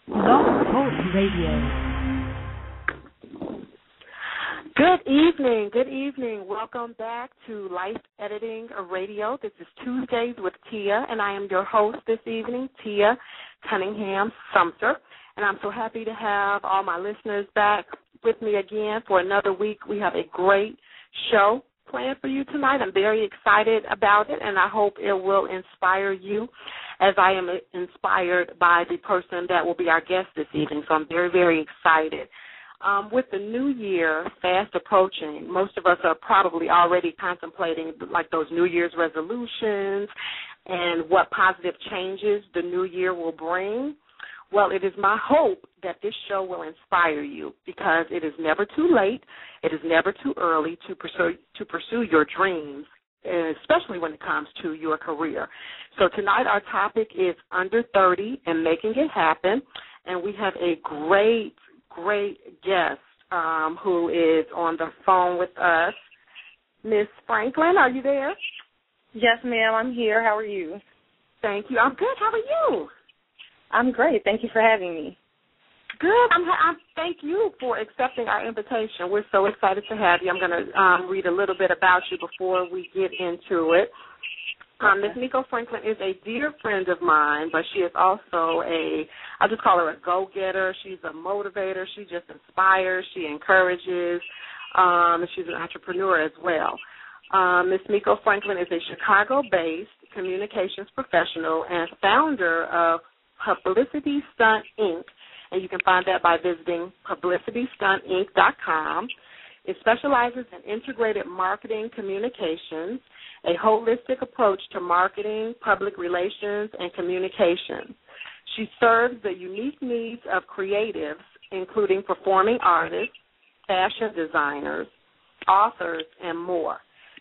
Blog Talk Radio. Good evening. Welcome back to Life Editing Radio. This is Tuesdays with Tia, and I am your host this evening, Tiya Cunningham Sumter. And I'm so happy to have all my listeners back with me again for another week. We have a great show planned for you tonight. I'm very excited about it, and I hope it will inspire you as I am inspired by the person that will be our guest this evening. So I'm very, very excited. With the new year fast approaching, most of us are probably already contemplating like those New Year's resolutions and what positive changes the new year will bring. Well, it is my hope that this show will inspire you because it is never too late, it is never too early to pursue your dreams, especially when it comes to your career. So tonight our topic is under 30 and making it happen, and we have a great guest who is on the phone with us. Miss Franklin, are you there? Yes, ma'am, I'm here. How are you? Thank you. I'm good. How are you? I'm great. Thank you for having me. Good. I thank you for accepting our invitation. We're so excited to have you. I'm going to read a little bit about you before we get into it. Ms. Miko Franklin is a dear friend of mine, but she is also I just call her a go-getter. She's a motivator. She just inspires. She encourages. She's an entrepreneur as well. Ms. Miko Franklin is a Chicago-based communications professional and founder of Publicity Stunt Inc., and you can find that by visiting publicitystuntinc.com. It specializes in integrated marketing communications, a holistic approach to marketing, public relations, and communications. She serves the unique needs of creatives, including performing artists, fashion designers, authors, and more.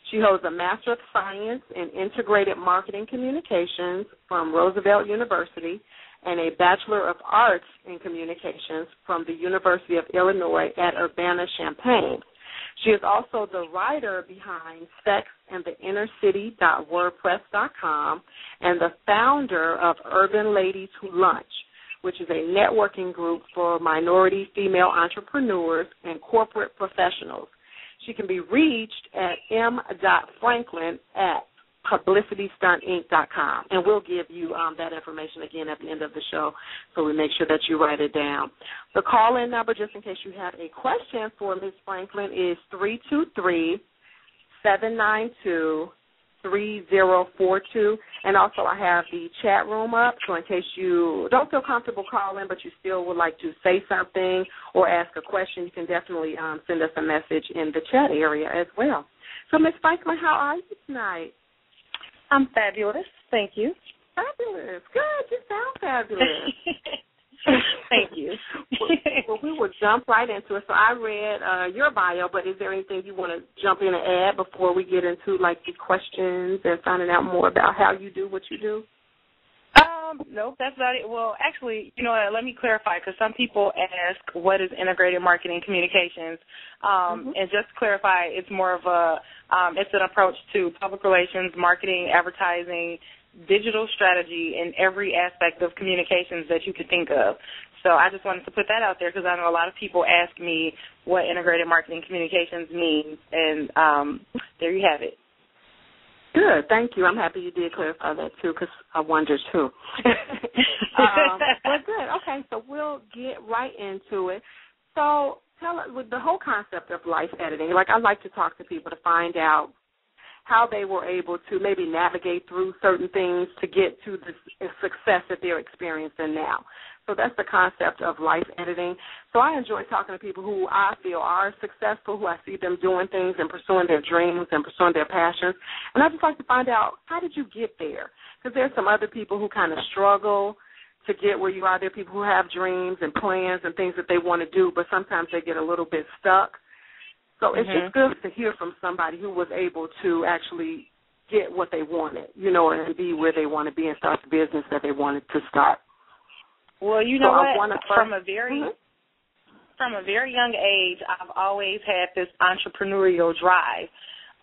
She holds a Master of Science in Integrated Marketing Communications from Roosevelt University and a Bachelor of Arts in Communications from the University of Illinois at Urbana-Champaign. She is also the writer behind sexandtheinnercity.wordpress.com and the founder of Urban Ladies Who Lunch, which is a networking group for minority female entrepreneurs and corporate professionals. She can be reached at m.franklin@publicitystuntinc.com, and we'll give you that information again at the end of the show, so we make sure that you write it down. The call-in number, just in case you have a question for Ms. Franklin, is 323-792-3042, and also I have the chat room up, so in case you don't feel comfortable calling but you still would like to say something or ask a question, you can definitely send us a message in the chat area as well. So, Ms. Franklin, how are you tonight? I'm fabulous. Thank you. Fabulous. Good. You sound fabulous. Thank you. Well, we will jump right into it. So I read your bio, but is there anything you want to jump in and add before we get into, like, the questions and finding out more about how you do what you do? No, that's about it. Well, actually, you know what, let me clarify, because some people ask, what is integrated marketing communications? And just to clarify, it's more of it's an approach to public relations, marketing, advertising, digital strategy, in every aspect of communications that you could think of. So I just wanted to put that out there because I know a lot of people ask me what integrated marketing communications means, and there you have it. Good, thank you. I'm happy you did clarify that, too, because I wonder, too. Well, good. Okay, so we'll get right into it. So tell us, with the whole concept of life editing, like I like to talk to people to find out how they were able to maybe navigate through certain things to get to the success that they're experiencing now. So that's the concept of life editing. So I enjoy talking to people who I feel are successful, who I see them doing things and pursuing their dreams and pursuing their passions. And I just like to find out, how did you get there? Because there's some other people who kind of struggle to get where you are. There are people who have dreams and plans and things that they want to do, but sometimes they get a little bit stuck. So it's just good to hear from somebody who was able to actually get what they wanted, you know, and be where they want to be and start the business that they wanted to start. Well, you know what? From a very young age, I've always had this entrepreneurial drive.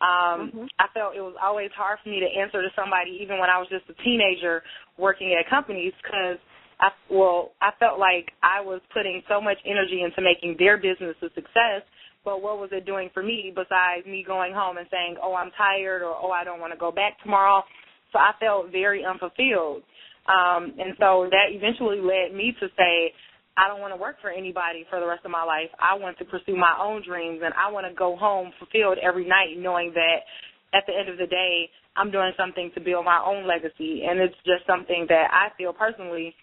I felt it was always hard for me to answer to somebody, even when I was just a teenager working at companies, because I felt like I was putting so much energy into making their business a success, but what was it doing for me besides me going home and saying, oh, I'm tired, or, oh, I don't want to go back tomorrow? So I felt very unfulfilled. And so that eventually led me to say, I don't want to work for anybody for the rest of my life. I want to pursue my own dreams, and I want to go home fulfilled every night knowing that at the end of the day, I'm doing something to build my own legacy. And it's just something that I feel personally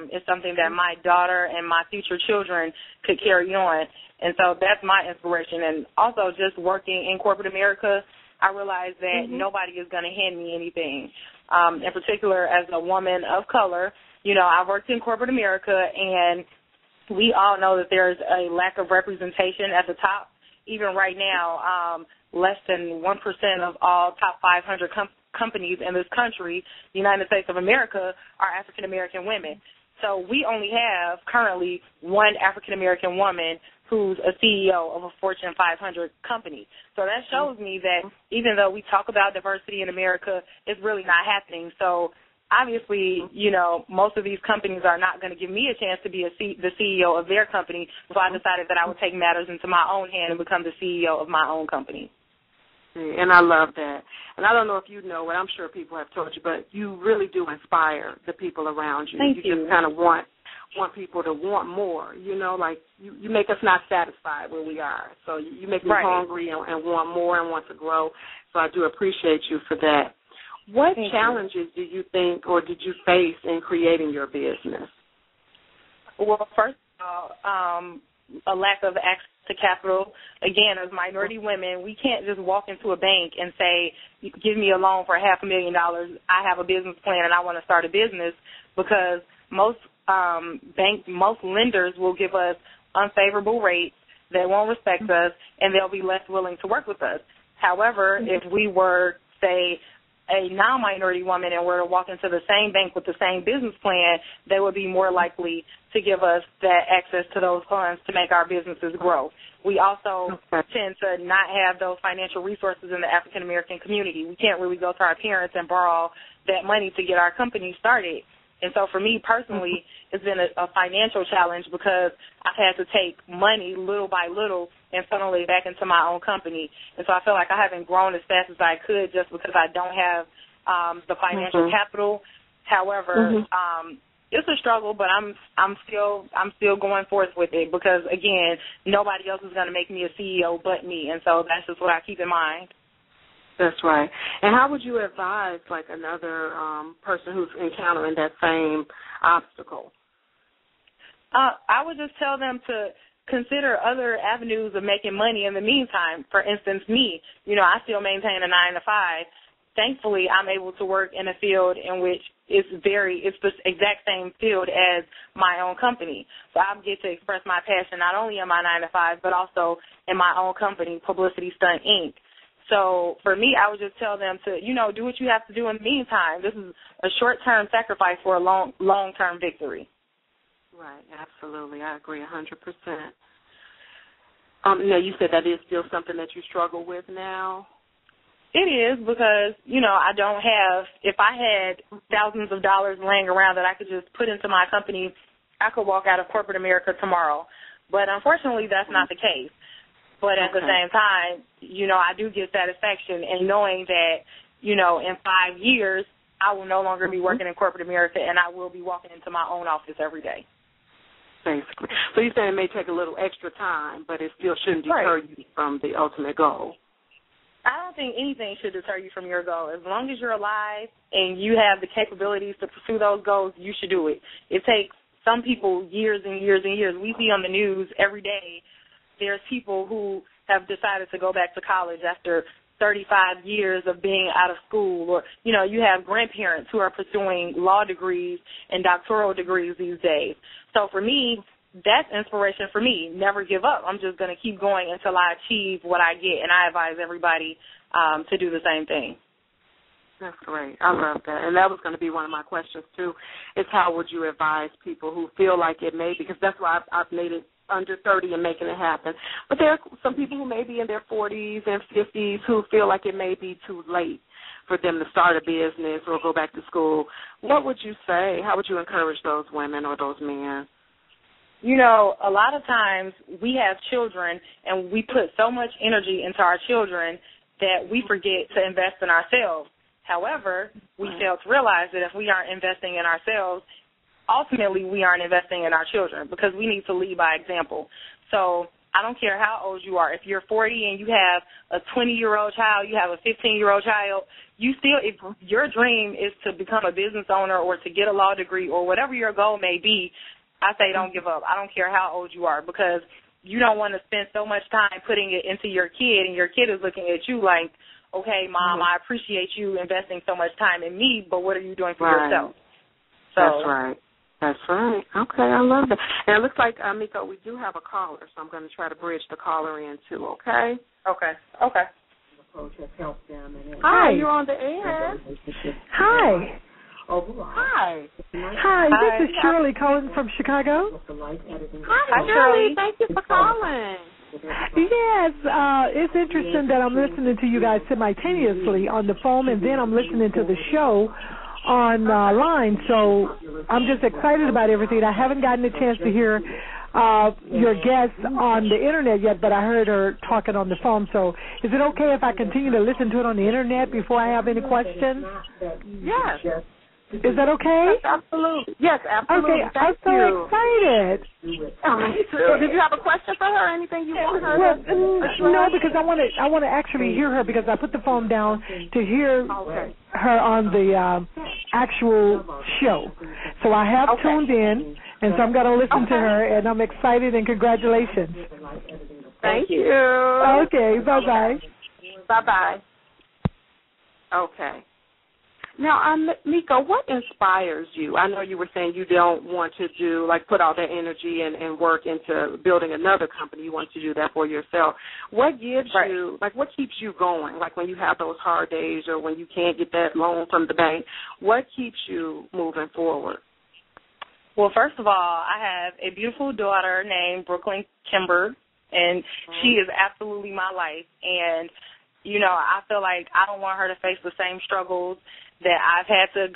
is something that my daughter and my future children could carry on. And so that's my inspiration. And also just working in corporate America, I realized that nobody is going to hand me anything. In particular, as a woman of color, you know, I've worked in corporate America, and we all know that there's a lack of representation at the top. Even right now, less than 1% of all top 500 companies in this country, the United States of America, are African-American women. So we only have currently one African-American woman who's a CEO of a Fortune 500 company. So that shows me that even though we talk about diversity in America, it's really not happening. So obviously, you know, most of these companies are not going to give me a chance to be the CEO of their company, so I decided that I would take matters into my own hand and become the CEO of my own company. And I love that. And I don't know if you know it, I'm sure people have told you, but you really do inspire the people around you. Thank you. Just kind of want people to want more, you know, like you make us not satisfied where we are. So you make me hungry and want more and want to grow. So I do appreciate you for that. What challenges do you think or did you face in creating your business? Well, first of all, a lack of access to capital. Again, as minority women, we can't just walk into a bank and say, give me a loan for $500,000. I have a business plan and I want to start a business, because most lenders will give us unfavorable rates. They won't respect us, and they'll be less willing to work with us. However, if we were, say, a non-minority woman and were to walk into the same bank with the same business plan, they would be more likely to give us that access to those funds to make our businesses grow. We also tend to not have those financial resources in the African-American community. We can't really go to our parents and borrow that money to get our company started. And so for me personally, it's been a financial challenge, because I've had to take money little by little and funnel it back into my own company. And so I feel like I haven't grown as fast as I could just because I don't have the financial capital. However, it's a struggle, but I'm still going forth with it, because again, nobody else is going to make me a CEO but me, and so that's just what I keep in mind. That's right. And how would you advise, like, another person who's encountering that same obstacle? I would just tell them to consider other avenues of making money in the meantime. For instance, me, you know, I still maintain a 9-to-5. Thankfully, I'm able to work in a field in which it's the exact same field as my own company. So I get to express my passion not only in my 9-to-5, but also in my own company, Publicity Stunt, Inc. So for me, I would just tell them to, you know, do what you have to do in the meantime. This is a short-term sacrifice for a long-term victory. Right, absolutely. I agree 100%. Now, you said that is still something that you struggle with now? It is, because, you know, I don't have, if I had thousands of dollars laying around that I could just put into my company, I could walk out of corporate America tomorrow. But unfortunately, that's not the case. But at the same time, you know, I do get satisfaction in knowing that, you know, in 5 years, I will no longer be working in corporate America, and I will be walking into my own office every day. Basically. So you're saying it may take a little extra time, but it still shouldn't deter you from the ultimate goal. I don't think anything should deter you from your goal. As long as you're alive and you have the capabilities to pursue those goals, you should do it. It takes some people years and years and years. We see on the news every day, there's people who have decided to go back to college after 35 years of being out of school, or, you know, you have grandparents who are pursuing law degrees and doctoral degrees these days. So for me, that's inspiration for me. Never give up. I'm just going to keep going until I achieve what I get, and I advise everybody to do the same thing. That's great. I love that. And that was going to be one of my questions, too, is how would you advise people who feel like it may, because that's why I've made it under 30 and making it happen. But there are some people who may be in their 40s and 50s who feel like it may be too late. for them to start a business or go back to school, what would you say? How would you encourage those women or those men? You know, a lot of times we have children and we put so much energy into our children that we forget to invest in ourselves. However, we fail to realize that if we aren't investing in ourselves, ultimately we aren't investing in our children because we need to lead by example. So I don't care how old you are. If you're 40 and you have a 20-year-old child, you have a 15-year-old child, you still, if your dream is to become a business owner or to get a law degree or whatever your goal may be, I say don't give up. I don't care how old you are because you don't want to spend so much time putting it into your kid, and your kid is looking at you like, okay, Mom, I appreciate you investing so much time in me, but what are you doing for yourself? So, that's right. That's right. Okay, I love that. And it looks like, Miko, we do have a caller, so I'm going to try to bridge the caller in too, okay? Okay. Hi, you're on the air. Hi. Hi. Hi, this is Shirley calling from Chicago. Hi, Shirley. Thank you for calling. Yes, it's interesting that I'm listening to you guys simultaneously on the phone, and then I'm listening to the show online. So I'm just excited about everything. I haven't gotten a chance to hear your guest on the Internet yet, but I heard her talking on the phone. So is it okay if I continue to listen to it on the Internet before I have any questions? Yes. Is that okay? Yes, absolutely. Yes, absolutely. Okay, I'm so excited. Me too. Did you have a question for her? Anything you want her to no, because I want to actually hear her because I put the phone down to hear her on the actual show. So I have tuned in, and so I'm going to listen to her, and I'm excited, and congratulations. Thank you. Okay, bye-bye. Bye-bye. Okay. Now, Miko, what inspires you? I know you were saying you don't want to do, like, put all that energy and work into building another company. You want to do that for yourself. What gives you, like, what keeps you going? Like, when you have those hard days or when you can't get that loan from the bank, what keeps you moving forward? Well, first of all, I have a beautiful daughter named Brooklyn Kimber, and she is absolutely my life. And, you know, I feel like I don't want her to face the same struggles that I've had to.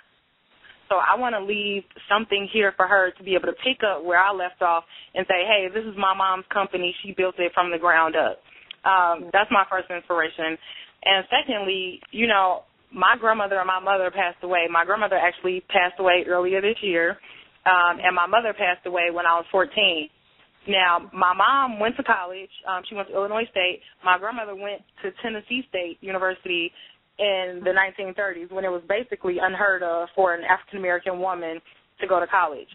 So I want to leave something here for her to be able to pick up where I left off and say, hey, this is my mom's company. She built it from the ground up. That's my first inspiration. And secondly, you know, my grandmother and my mother passed away. My grandmother actually passed away earlier this year, and my mother passed away when I was 14. Now, my mom went to college. She went to Illinois State. My grandmother went to Tennessee State University in the 1930s when it was basically unheard of for an African-American woman to go to college.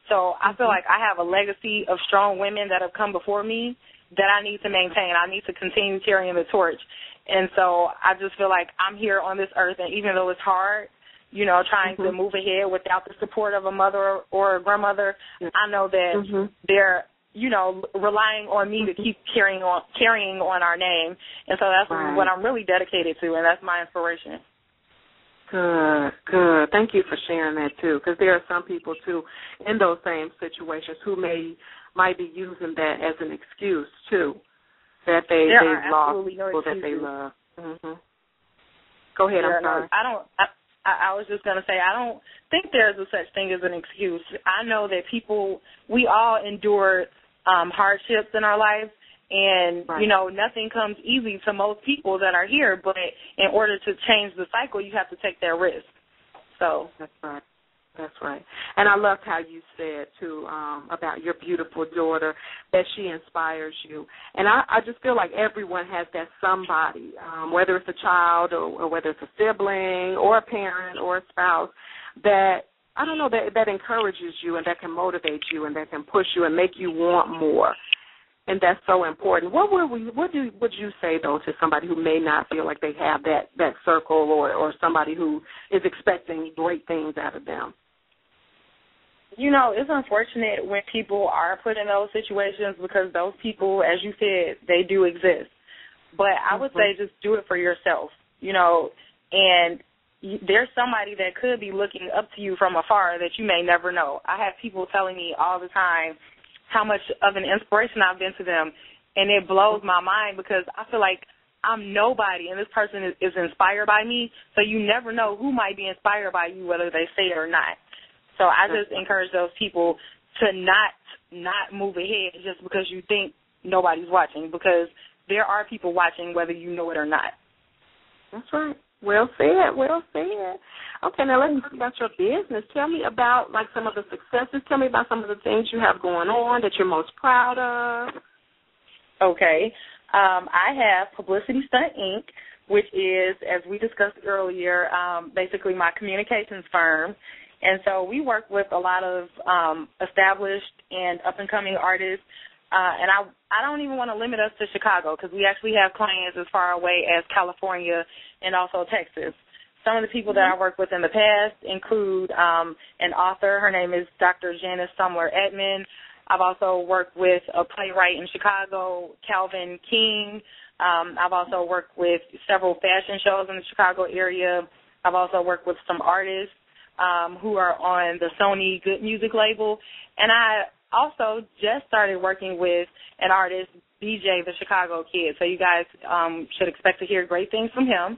So I feel like I have a legacy of strong women that have come before me that I need to maintain. I need to continue carrying the torch. And so I just feel like I'm here on this earth, and even though it's hard, you know, trying to move ahead without the support of a mother or a grandmother, I know that they're, you know, relying on me to keep carrying on our name. And so that's what I'm really dedicated to, and that's my inspiration. Good. Thank you for sharing that, too, because there are some people, too, in those same situations who might be using that as an excuse, too, that they've lost people that they love. Go ahead, I'm sorry. I was just going to say, I don't think there's a such thing as an excuse. I know that we all endure hardships in our lives, and, you know, nothing comes easy to most people that are here, but in order to change the cycle, you have to take that risk. So That's right. And I loved how you said, too, about your beautiful daughter, that she inspires you. And I just feel like everyone has that somebody, whether it's a child or whether it's a sibling or a parent or a spouse, that, I don't know, that encourages you and that can motivate you and that can push you and make you want more. And that's so important. What would you say, though, to somebody who may not feel like they have that circle or somebody who is expecting great things out of them? You know, it's unfortunate when people are put in those situations because those people, as you said, they do exist. But I would say just do it for yourself, you know, and there's somebody that could be looking up to you from afar that you may never know. I have people telling me all the time how much of an inspiration I've been to them, and it blows my mind because I feel like I'm nobody, and this person is inspired by me. So you never know who might be inspired by you, whether they say it or not. So I just encourage those people to not move ahead just because you think nobody's watching, because there are people watching whether you know it or not. That's right. Well said. Well said. Okay, now let's talk about your business. Tell me about, like, some of the successes. Tell me about some of the things you have going on that you're most proud of. Okay. I have Publicity Stunt, Inc., which is, as we discussed earlier, basically my communications firm. And so we work with a lot of established and up-and-coming artists. And I don't even want to limit us to Chicago, because we actually have clients as far away as California and also Texas. Some of the people that I worked with in the past include an author. Her name is Dr. Janice Sumler-Edmond. I've also worked with a playwright in Chicago, Calvin King. I've also worked with several fashion shows in the Chicago area. I've also worked with some artists who are on the Sony Good Music label. And I also just started working with an artist, BJ, the Chicago Kid. So you guys should expect to hear great things from him.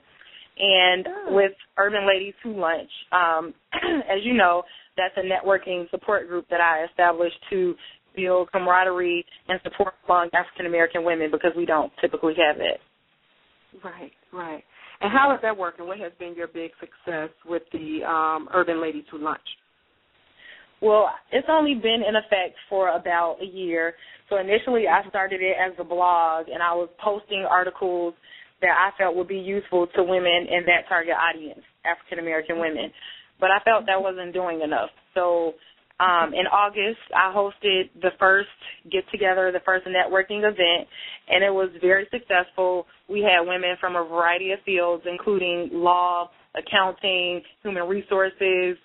And with Urban Ladies Who Lunch, as you know, that's a networking support group that I established to build camaraderie and support among African-American women, because we don't typically have it. Right, right. And how is that working? What has been your big success with the Urban Ladies Who Lunch? Well, it's only been in effect for about a year. So initially I started it as a blog, and I was posting articles that I felt would be useful to women in that target audience, African-American women. But I felt that wasn't doing enough. So in August, I hosted the first get-together, the first networking event, and it was very successful. We had women from a variety of fields, including law, accounting, human resources,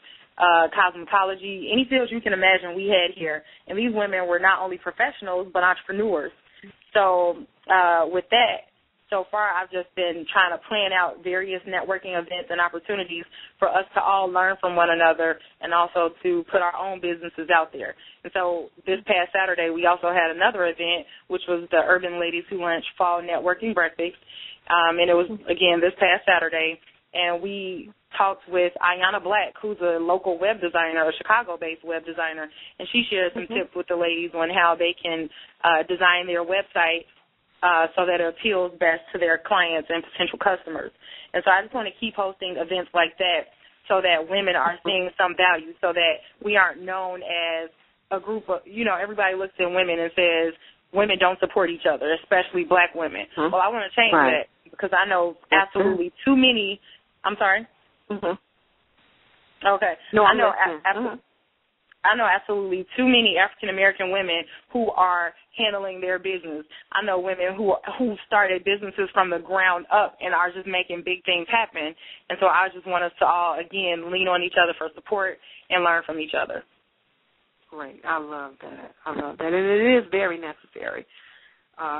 cosmetology, any fields you can imagine we had here. And these women were not only professionals, but entrepreneurs. So with that, so far I've just been trying to plan out various networking events and opportunities for us to all learn from one another, and also to put our own businesses out there. And so this past Saturday we also had another event, which was the Urban Ladies Who Lunch Fall Networking Breakfast. And it was, again, this past Saturday. And we talked with Ayanna Black, who's a local web designer, a Chicago-based web designer, and she shared some tips with the ladies on how they can design their website so that it appeals best to their clients and potential customers. And so I just want to keep hosting events like that so that women are seeing some value, so that we aren't known as a group of, everybody looks at women and says women don't support each other, especially black women. Well, I want to change that, because I know absolutely too many. I'm sorry? Okay. No, I know absolutely too many African-American women who are handling their business. I know women who started businesses from the ground up and are just making big things happen. And so I just want us to all, again, lean on each other for support and learn from each other. Great. I love that. And it is very necessary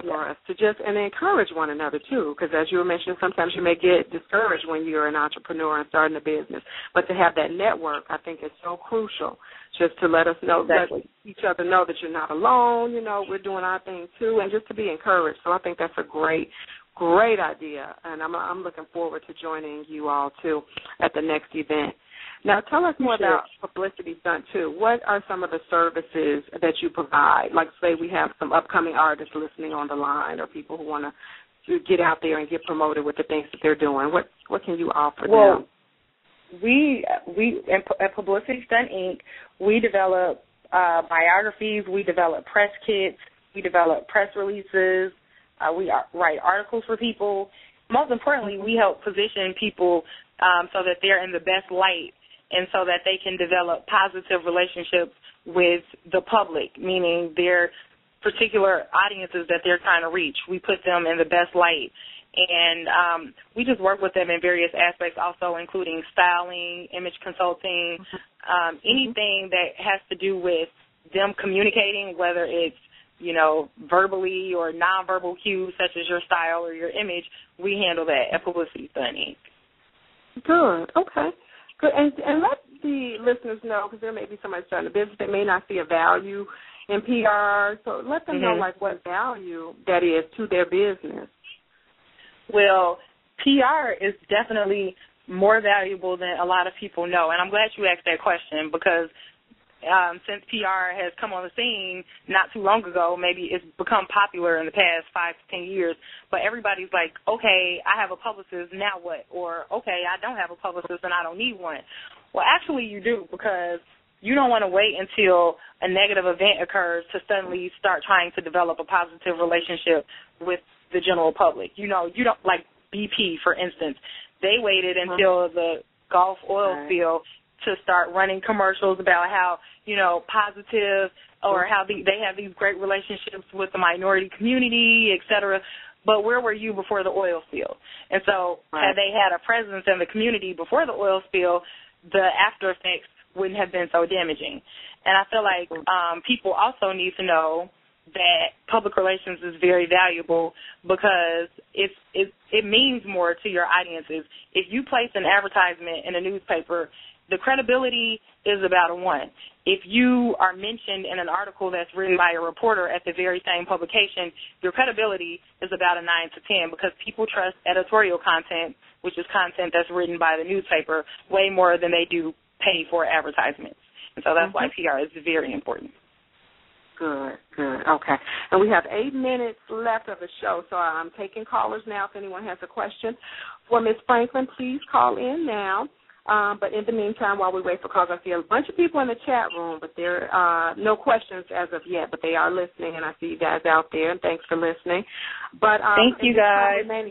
for us to just encourage one another, too, because as you were mentioning, sometimes you may get discouraged when you're an entrepreneur and starting a business. But to have that network, I think, is so crucial, just to let us know, let each other know that you're not alone, we're doing our thing, too, and just to be encouraged. So I think that's a great idea, and I'm looking forward to joining you all, too, at the next event. Now, tell us more about Publicity Stunt, too. What are some of the services that you provide? Like, say we have some upcoming artists listening on the line, or people who want to get out there and get promoted with the things that they're doing. What can you offer them? We at Publicity Stunt, Inc., we develop biographies, we develop press kits, we develop press releases, we write articles for people. Most importantly, we help position people so that they're in the best light, and so that they can develop positive relationships with the public, meaning their particular audiences that they're trying to reach. We put them in the best light. And we just work with them in various aspects, also including styling, image consulting, anything that has to do with them communicating, whether it's, verbally or nonverbal cues such as your style or your image. We handle that at Publicity Stunt, Inc. Good. Okay. Good. And let the listeners know, because there may be somebody starting a business that may not see a value in PR. So let them know, what value that is to their business. Well, PR is definitely more valuable than a lot of people know, and I'm glad you asked that question because since PR has come on the scene not too long ago, maybe it's become popular in the past 5 to 10 years, but everybody's like, okay, I have a publicist, now what? Or, okay, I don't have a publicist and I don't need one. Well, actually you do, because you don't want to wait until a negative event occurs to suddenly start trying to develop a positive relationship with the general public. You know, you don't, like BP, for instance, they waited until the Gulf oil spill to start running commercials about how, you know, positive or how they have these great relationships with the minority community, et cetera. But where were you before the oil spill? And so had they had a presence in the community before the oil spill, the after effects wouldn't have been so damaging. And I feel like people also need to know that public relations is very valuable because it means more to your audiences. If you place an advertisement in a newspaper, the credibility is about a 1. If you are mentioned in an article that's written by a reporter at the very same publication, your credibility is about a 9 to 10 because people trust editorial content, which is content that's written by the newspaper, way more than they do pay for advertisements. And so that's why PR is very important. Good. Okay. And we have 8 minutes left of the show, so I'm taking callers now. If anyone has a question for Ms. Franklin, please call in now. But in the meantime, while we wait for calls, I see a bunch of people in the chat room, but there are no questions as of yet, but they are listening, and I see you guys out there, and thanks for listening. But thank you, guys. I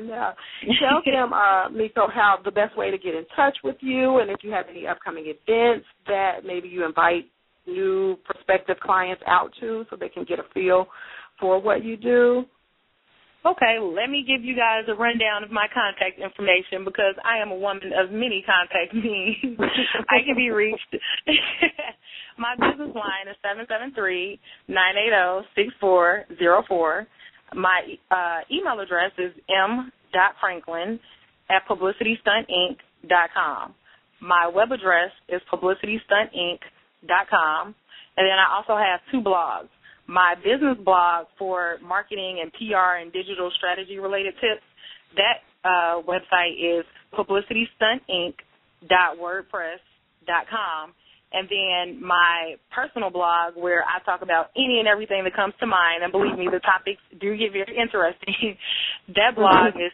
know. Tell them, Miko, how the best way to get in touch with you, and if you have any upcoming events that maybe you invite new prospective clients out to so they can get a feel for what you do. Okay, let me give you guys a rundown of my contact information because I am a woman of many contact means. I can be reached. My business line is 773-980-6404. My email address is m.franklin@publicitystuntinc.com. My web address is publicitystuntinc.com. And then I also have 2 blogs. My business blog for marketing and PR and digital strategy-related tips, that website is publicitystuntinc.wordpress.com. And then my personal blog where I talk about any and everything that comes to mind, and believe me, the topics do get very interesting. That blog is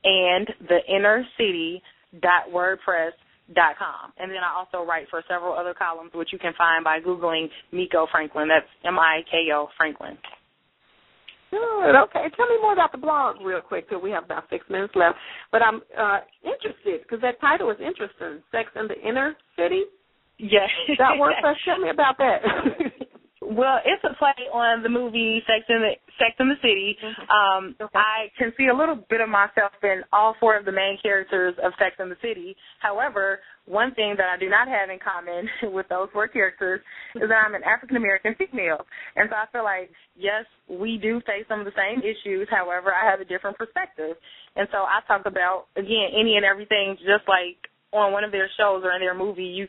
sexandtheinnercity.wordpress.com. And then I also write for several other columns, which you can find by Googling Miko Franklin. That's Miko Franklin. Good. Okay. Tell me more about the blog real quick because we have about 6 minutes left. But I'm interested because that title is interesting, Sex in the Inner City. Yes. That WordPress. Tell me about that. Well, it's a play on the movie Sex in the City. I can see a little bit of myself in all 4 of the main characters of Sex in the City. However, one thing that I do not have in common with those 4 characters is that I'm an African-American female. And so I feel like, yes, we do face some of the same issues. However, I have a different perspective. And so I talk about, again, any and everything, just like on one of their shows or in their movie,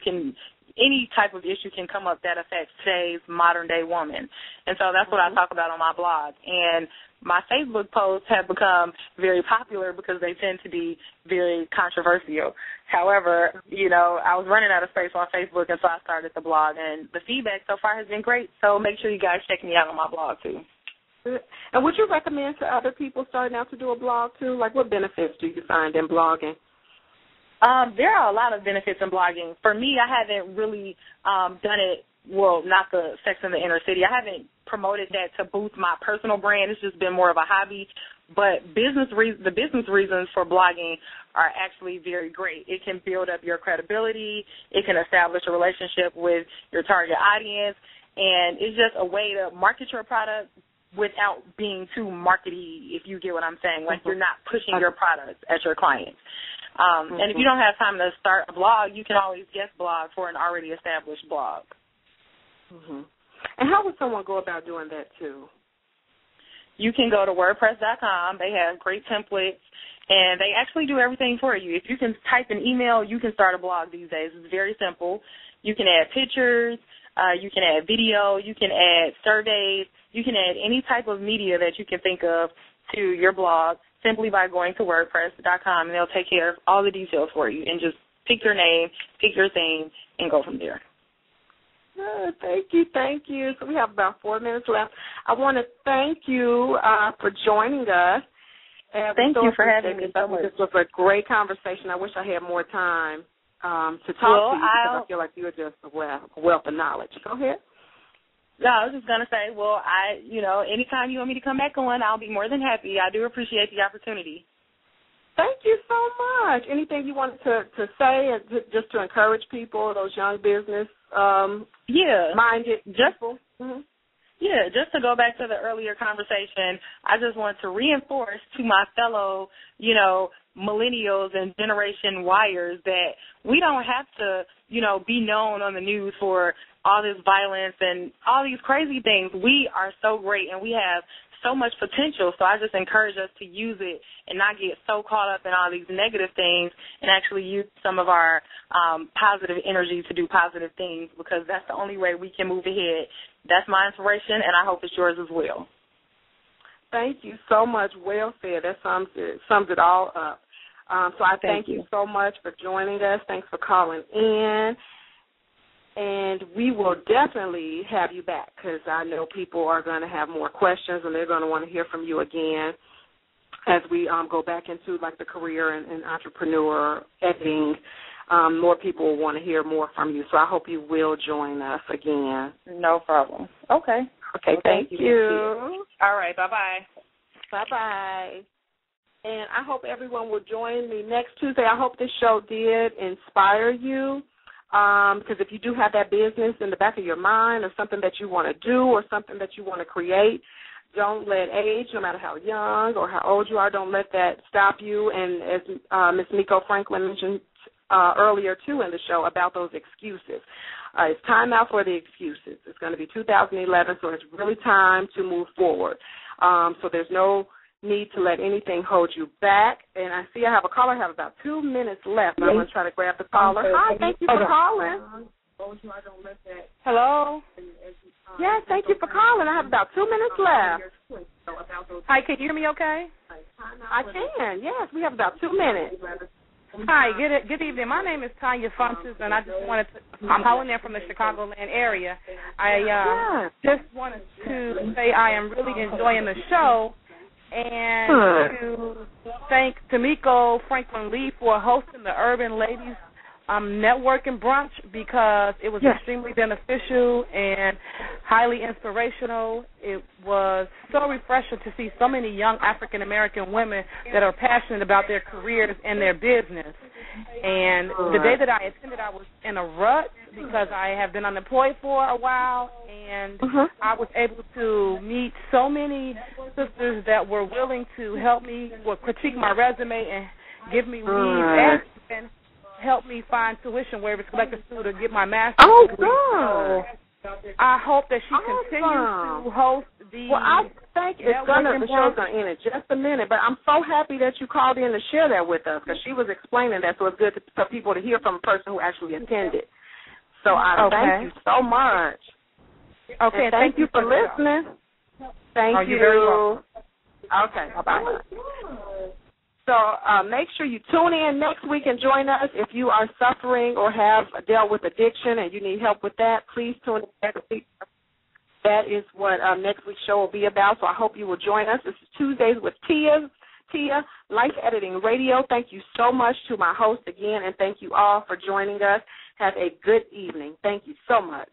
any type of issue can come up that affects today's modern-day woman. And so that's what I talk about on my blog. And my Facebook posts have become very popular because they tend to be very controversial. However, I was running out of space on Facebook, and so I started the blog. And the feedback so far has been great, so make sure you guys check me out on my blog, too. And would you recommend to other people starting out to do a blog, too? Like, what benefits do you find in blogging? There are a lot of benefits in blogging. For me, I haven't really done it, not the Sex in the Inner City. I haven't promoted that to boost my personal brand. It's just been more of a hobby. But the business reasons for blogging are actually very great. It can build up your credibility. It can establish a relationship with your target audience. And it's just a way to market your product without being too markety, if you get what I'm saying. Like, you're not pushing your products at your clients. And if you don't have time to start a blog, you can always guest blog for an already established blog. And how would someone go about doing that, too? You can go to WordPress.com. They have great templates, and they actually do everything for you. If you can type an email, you can start a blog these days. It's very simple. You can add pictures. You can add video. You can add surveys. You can add any type of media that you can think of to your blog simply by going to WordPress.com, and they'll take care of all the details for you. And just pick your name, pick your theme, and go from there. Thank you. So we have about 4 minutes left. I want to thank you for joining us. Thank you for having me so much. This was a great conversation. I wish I had more time to talk to you because I feel like you're just a wealth of knowledge. Go ahead. No, I was just going to say, anytime you want me to come back on, I'll be more than happy. I do appreciate the opportunity. Thank you so much. Anything you wanted to say just to encourage people, those young business minded people? Mm-hmm. Yeah, just to go back to the earlier conversation, I just want to reinforce to my fellow, millennials and Generation Yers that we don't have to, be known on the news for all this violence and all these crazy things. We are so great and we have so much potential. So I just encourage us to use it and not get so caught up in all these negative things and actually use some of our positive energy to do positive things, because that's the only way we can move ahead. That's my inspiration, and I hope it's yours as well. Thank you so much. Well said. That sums it all up. So I thank you so much for joining us. Thanks for calling in. And we will definitely have you back, because I know people are going to have more questions and they're going to want to hear from you again as we go back into, like, the career and entrepreneur editing. More people will want to hear more from you. So I hope you will join us again. No problem. Okay. Okay, thank you. All right, bye-bye. Bye-bye. And I hope everyone will join me next Tuesday. I hope this show did inspire you. Because if you do have that business in the back of your mind, or something that you want to do, or something that you want to create, don't let age, no matter how young or how old you are, don't let that stop you. And as Ms. Miko Franklin mentioned earlier, too, in the show about those excuses. It's time out for the excuses. It's going to be 2011, so it's really time to move forward. So there's no need to let anything hold you back. And I see I have a caller. I have about 2 minutes left. I'm going to try to grab the caller. Hi, thank you for calling. Hello? Yes, thank you for calling. I have about 2 minutes left. Hi, can you hear me okay? I can, yes. We have about 2 minutes. Hi, good evening. My name is Tiya Cunningham, and I just wanted to, I'm calling in from the Chicagoland area. I just wanted to say I am really enjoying the show, and to thank Tamiko Franklin Lee for hosting the Urban Ladies Networking Brunch, because it was extremely beneficial and highly inspirational. It was so refreshing to see so many young African-American women that are passionate about their careers and their business. And the day that I attended, I was in a rut because I have been unemployed for a while, and I was able to meet so many sisters that were willing to help me critique my resume and give me leads and help me find tuition waivers collected to get my master's degree. So I hope that she continues to host the. Well, I think the show's going to end in just a minute, but I'm so happy that you called in to share that with us, because she was explaining that, so it's good for people to hear from a person who actually attended. So I thank you so much. Okay, and thank you for listening. Thank you. You're very welcome. Okay, bye-bye. So make sure you tune in next week and join us. If you are suffering or have dealt with addiction and you need help with that, please tune in next week. That is what next week's show will be about, so I hope you will join us. This is Tuesdays with Tiya, Life Editing Radio. Thank you so much to my host again, and thank you all for joining us. Have a good evening. Thank you so much.